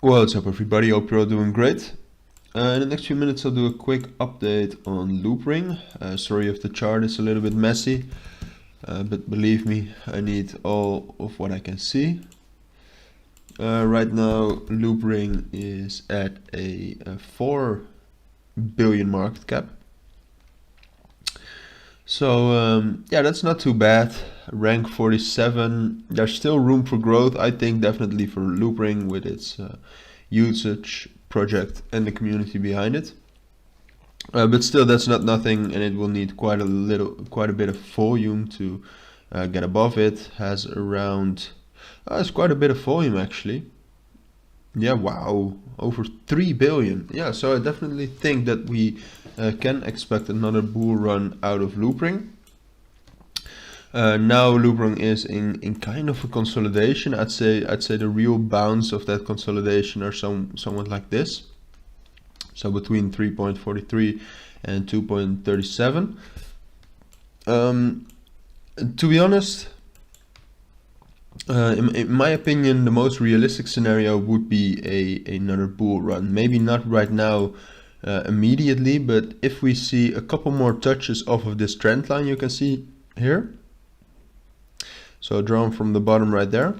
What's up everybody, hope you're all doing great. In the next few minutes I'll do a quick update on Loopring. Sorry if the chart is a little bit messy, but believe me, I need all of what I can see. Right now Loopring is at a 4 billion market cap. So yeah, that's not too bad. Rank 47, there's still room for growth, I think, definitely for Loopring with its usage, project and the community behind it. But still, that's not nothing, and it will need quite a bit of volume to get above it. Has around, it's quite a bit of volume actually. Yeah, wow, over 3 billion. Yeah, so I definitely think that we can expect another bull run out of Loopring. Now Loopring is in kind of a consolidation. I'd say the real bounds of that consolidation are somewhat like this. So between 3.43 and 2.37. To be honest, in my opinion, the most realistic scenario would be another bull run. Maybe not right now immediately, but if we see a couple more touches off of this trend line you can see here. So drawn from the bottom right there.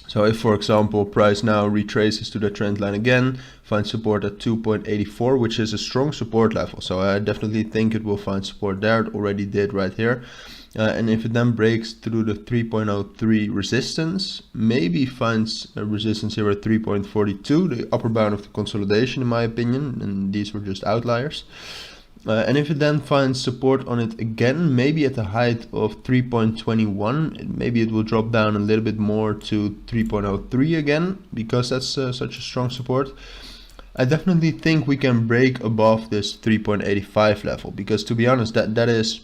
So if, for example, price now retraces to the trend line again, finds support at 2.84, which is a strong support level. So I definitely think it will find support there. It already did right here. And if it then breaks through the 3.03 resistance, maybe finds a resistance here at 3.42, the upper bound of the consolidation in my opinion, and these were just outliers. And if it then finds support on it again, maybe at the height of 3.21, maybe it will drop down a little bit more to 3.03 again, because that's such a strong support. I definitely think we can break above this 3.85 level, because to be honest, that is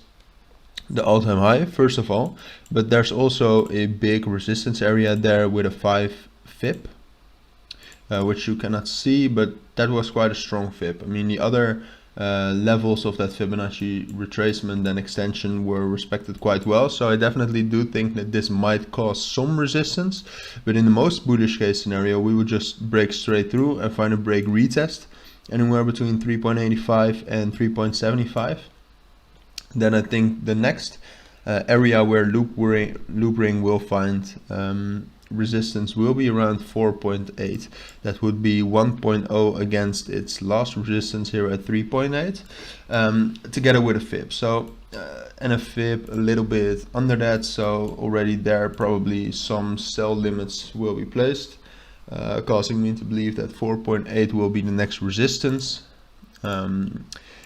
the all-time high, first of all, but there's also a big resistance area there with a 5 fib, which you cannot see, but that was quite a strong fib. I mean, the other levels of that Fibonacci retracement and extension were respected quite well, so I definitely do think that this might cause some resistance, but in the most bullish case scenario we would just break straight through and find a break retest anywhere between 3.85 and 3.75. Then I think the next area where Loopring will find resistance will be around 4.8. That would be 1.0 against its last resistance here at 3.8, together with a fib. So and a fib a little bit under that, so already there probably some sell limits will be placed, causing me to believe that 4.8 will be the next resistance.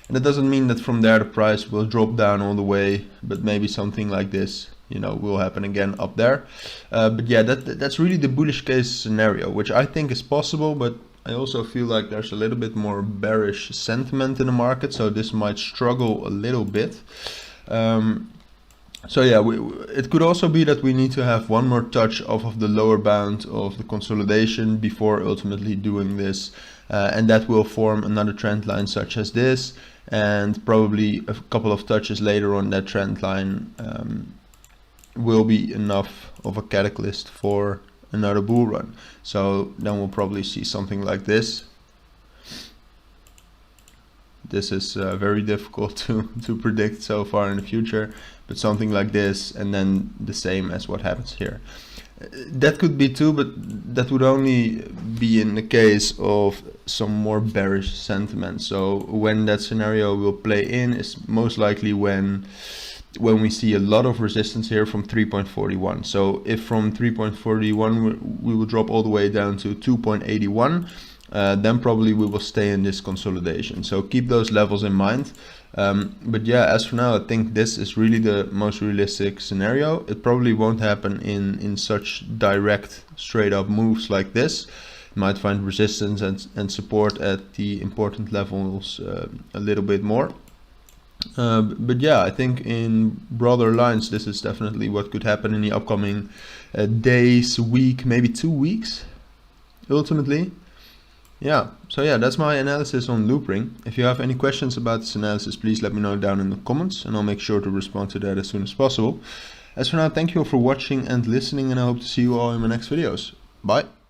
And that doesn't mean that from there the price will drop down all the way, but maybe something like this, you know, will happen again up there. But yeah, that's really the bullish case scenario, which I think is possible, but I also feel like there's a little bit more bearish sentiment in the market, so this might struggle a little bit. So yeah, it could also be that we need to have one more touch off of the lower bound of the consolidation before ultimately doing this, and that will form another trend line such as this, and probably a couple of touches later on that trend line will be enough of a catalyst for another bull run. So then we'll probably see something like this. This is very difficult to predict so far in the future, but something like this, and then the same as what happens here. That could be too, but that would only be in the case of some more bearish sentiment. So when that scenario will play in is most likely when we see a lot of resistance here from 3.41. So if from 3.41 we will drop all the way down to 2.81, then probably we will stay in this consolidation. So keep those levels in mind. But yeah, as for now, I think this is really the most realistic scenario. It probably won't happen in such direct, straight up moves like this. It might find resistance and support at the important levels a little bit more. But yeah, I think in broader lines, this is definitely what could happen in the upcoming days, week, maybe 2 weeks, ultimately. Yeah, so yeah, that's my analysis on Loopring. If you have any questions about this analysis, please let me know down in the comments, and I'll make sure to respond to that as soon as possible. As for now, thank you all for watching and listening, and I hope to see you all in my next videos. Bye!